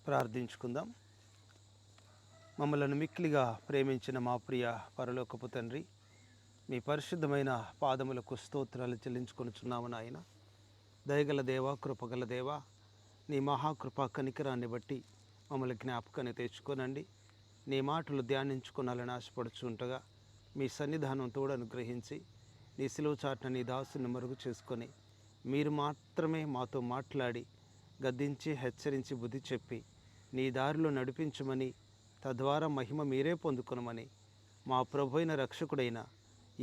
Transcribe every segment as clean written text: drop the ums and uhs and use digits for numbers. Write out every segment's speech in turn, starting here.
ప్రార్థించుకుందాం. మమ్మలను మిక్కిలిగా ప్రేమించిన మా ప్రియ పరలోకపు తండ్రి, మీ పరిశుద్ధమైన పాదములకు స్తోత్రాలు చెల్లించుకొనుచున్నాము నాయన. దయగల దేవ, కృపగల దేవ, నీ మహాకృపా కనికరాన్ని బట్టి మమ్మల్ని జ్ఞాపకాన్ని తెచ్చుకోనండి. నీ మాటలు ధ్యానించుకోనాలని ఆశపడుచుంటగా మీ సన్నిధానం తోడు అనుగ్రహించి నీ సిలువ చాటున నీ దాసుని మరుగు చేసుకొని మీరు మాత్రమే మాతో మాట్లాడి గద్దించి హెచ్చరించి బుద్ధి చెప్పి నీ దారిలో నడిపించమని, తద్వారా మహిమ మీరే పొందుకొనమని మా ప్రభు అయిన రక్షకుడైన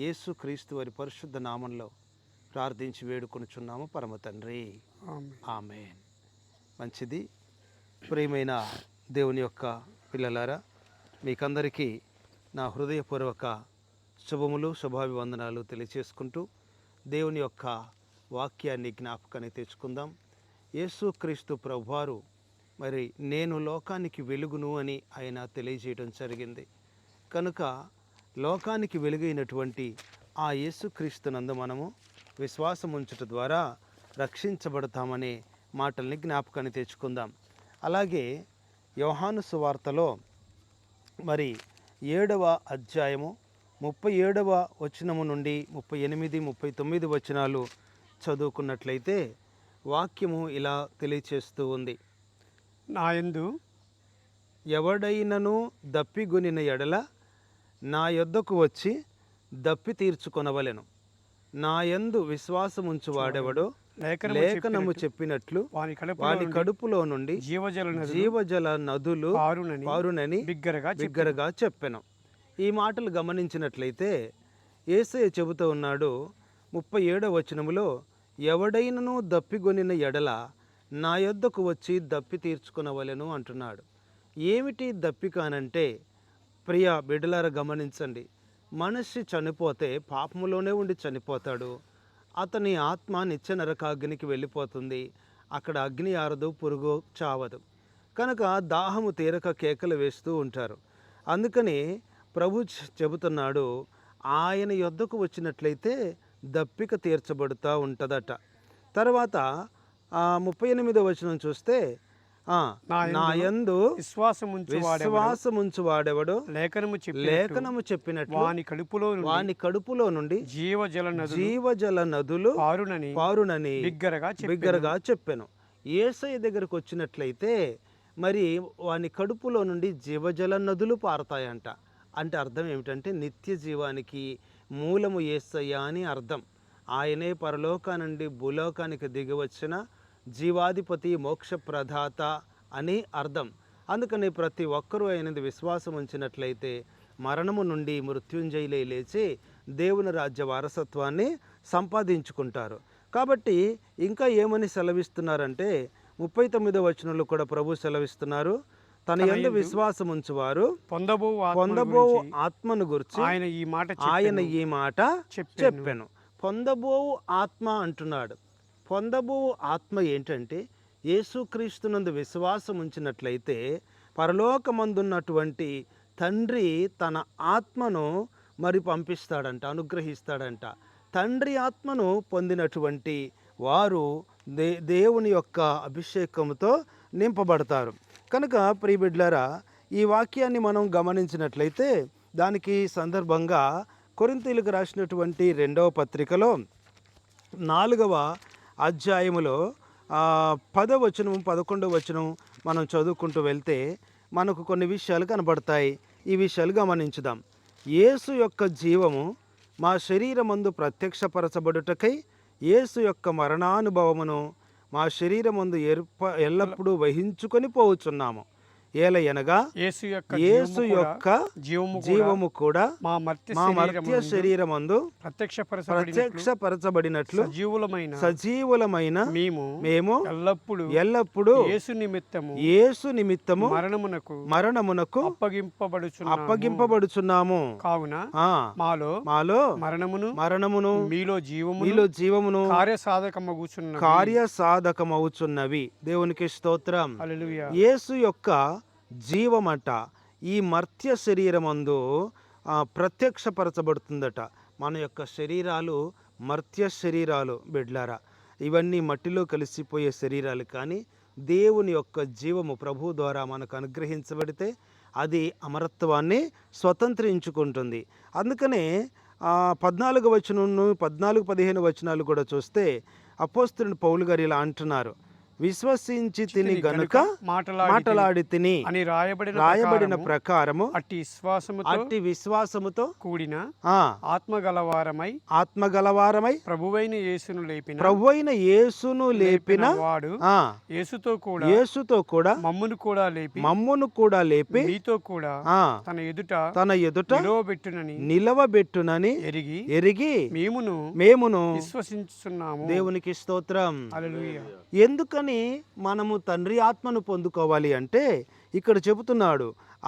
యేసు క్రీస్తు వారి పరిశుద్ధ నామంలో ప్రార్థించి వేడుకొనుచున్నాము పరమ తండ్రి. ఆమేన్. మంచిది. ప్రియమైన దేవుని యొక్క పిల్లలారా, మీకందరికీ నా హృదయపూర్వక శుభములు, శుభాభివందనాలు తెలియచేసుకుంటూ దేవుని యొక్క వాక్యాన్ని జ్ఞాపకాన్ని తెచ్చుకుందాం. యేసుక్రీస్తు ప్రభువారు మరి నేను లోకానికి వెలుగును అని ఆయన తెలియజేయడం జరిగింది. కనుక లోకానికి వెలుగైనటువంటి ఆ యేసుక్రీస్తునందు మనము విశ్వాసం ఉంచుట ద్వారా రక్షించబడతామనే మాటల్ని జ్ఞాపకాన్ని తెచ్చుకుందాం. అలాగే యోహాను సువార్తలో మరి 7వ అధ్యాయము 37వ వచనము నుండి 38, 39 వచనాలు చదువుకున్నట్లయితే వాక్యము ఇలా తెలియచేస్తూ ఉంది. నాయందు ఎవడైనను దప్పిగొనిన ఎడల నా యొద్దకు వచ్చి దప్పి తీర్చుకొనవలెను. నాయందు విశ్వాసముంచు వాడెవడో లేఖనము చెప్పినట్లు వాని కడుపులో నుండి జీవజల నదులు పారునని బిగ్గరగా చెప్పెను. ఈ మాటలు గమనించినట్లయితే యేసయ్య చెబుతూ ఉన్నాడు 37వ వచనములో, ఎవడైనను దప్పిగొనిన ఎడల నా యొద్దకు వచ్చి దప్పి తీర్చుకునవలెను అంటున్నాడు. ఏమిటి దప్పిక అనంటే, ప్రియ బిడ్డలారా గమనించండి, మనిషి చనిపోతే పాపములోనే ఉండి చనిపోతాడు. అతని ఆత్మ నిత్య నరకాగ్నికి వెళ్ళిపోతుంది. అక్కడ అగ్ని ఆరదు, పురుగు చావదు. కనుక దాహము తీరక కేకలు వేస్తూ ఉంటారు. అందుకని ప్రభు చెబుతున్నాడు, ఆయన యొద్దకు వచ్చినట్లయితే దప్పిక తీర్చబడుతూ ఉంటుందట. తర్వాత 38వ వచనం చూస్తే, నాయందు విశ్వాసముంచు వాడెవడో లేఖనము చెప్పినట్లు వాని కడుపులో నుండి జీవజల నదులు పారునని బిగ్గరగా చెప్పెను. యేసయ్య దగ్గరకు వచ్చినట్లయితే మరి వాని కడుపులో నుండి జీవజల నదులు పారుతాయంట. అంటే అర్థం ఏమిటంటే నిత్య జీవానికి మూలము యేసయ్య అని అర్థం. ఆయనే పరలోకా నుండి భూలోకానికి దిగివచ్చిన జీవాధిపతి, మోక్ష ప్రదాత అని అర్థం. అందుకని ప్రతి ఒక్కరూ ఆయనది విశ్వాసం ఉంచినట్లయితే మరణము నుండి మృత్యుంజయులై లేచి దేవుని రాజ్య వారసత్వాన్ని సంపాదించుకుంటారు. కాబట్టి ఇంకా ఏమని సెలవిస్తున్నారంటే 39వ వచనంలో కూడా ప్రభు సెలవిస్తున్నారు, తన యందు విశ్వాసం ఉంచువారు పొందబో ఆత్మను గురించి ఆయన ఈ మాట చెప్పాను. పొందబోవు ఆత్మ అంటున్నాడు. పొందబోవు ఆత్మ ఏంటంటే, యేసుక్రీస్తునందు విశ్వాసం ఉంచినట్లయితే పరలోకమందున్నటువంటి తండ్రి తన ఆత్మను మరి పంపిస్తాడంట, అనుగ్రహిస్తాడంట. తండ్రి ఆత్మను పొందినటువంటి వారు దేవుని యొక్క అభిషేకంతో నింపబడతారు. కనుక ప్రియబిడ్లారా, ఈ వాక్యాన్ని మనం గమనించినట్లయితే దానికి సందర్భంగా కొరింథీయులకు రాసినటువంటి 2వ పత్రికలో 4వ అధ్యాయములో 10వ వచనం 11వ వచనం మనం చదువుకుంటూ వెళ్తే మనకు కొన్ని విషయాలు కనబడతాయి. ఈ విషయాలు గమనించుదాం. యేసు యొక్క జీవము మా శరీరమందు ప్రత్యక్షపరచబడుటకై యేసు యొక్క మరణానుభవమును మా శరీరమందు ఎల్లప్పుడూ వహించుకొని పోవచ్చున్నాము. ఏలయనగా యేసు యొక్క జీవము కూడా మా మర్త్య శరీరమందు ప్రత్యక్షపరచబడినట్లు సజీవులమైన మేము ఎల్లప్పుడూ యేసు నిమిత్తము మరణమునకు అప్పగింపబడుచున్నాము. కావున మాలో మరణమును మీలో జీవమును కార్యసాధకమవుచున్నవి. దేవునికి స్తోత్రం. యేసు యొక్క జీవమట ఈ మర్త్య శరీరమందు ప్రత్యక్షపరచబడుతుందట. మన యొక్క శరీరాలు మర్త్య శరీరాలు బిడ్లారా. ఇవన్నీ మట్టిలో కలిసిపోయే శరీరాలు, కానీ దేవుని యొక్క జీవము ప్రభు ద్వారా మనకు అనుగ్రహించబడితే అది అమరత్వాన్ని స్వతంత్రించుకుంటుంది. అందుకనే 14 వచనం 14-15 వచనాలు కూడా చూస్తే అపోస్తలుడు పౌలు గారు ఇలా అంటున్నారు, విశ్వసించి తిని గనుక మాటలాడి తిని అని రాయబడిన ప్రకారము అట్టి విశ్వాసముతో కూడిన ఆత్మగలవారమై ప్రభువైన యేసును లేపిన వాడు యేసుతో కూడా మమ్మును కూడా లేపి మీతో కూడా తన ఎదుట నిలవబెట్టునని ఎరిగి మేమును విశ్వసించుచున్నాము. దేవునికి స్తోత్రం. ఎందుకని మనము తండ్రి ఆత్మను పొందుకోవాలి అంటే ఇక్కడ చెబుతున్నాడు,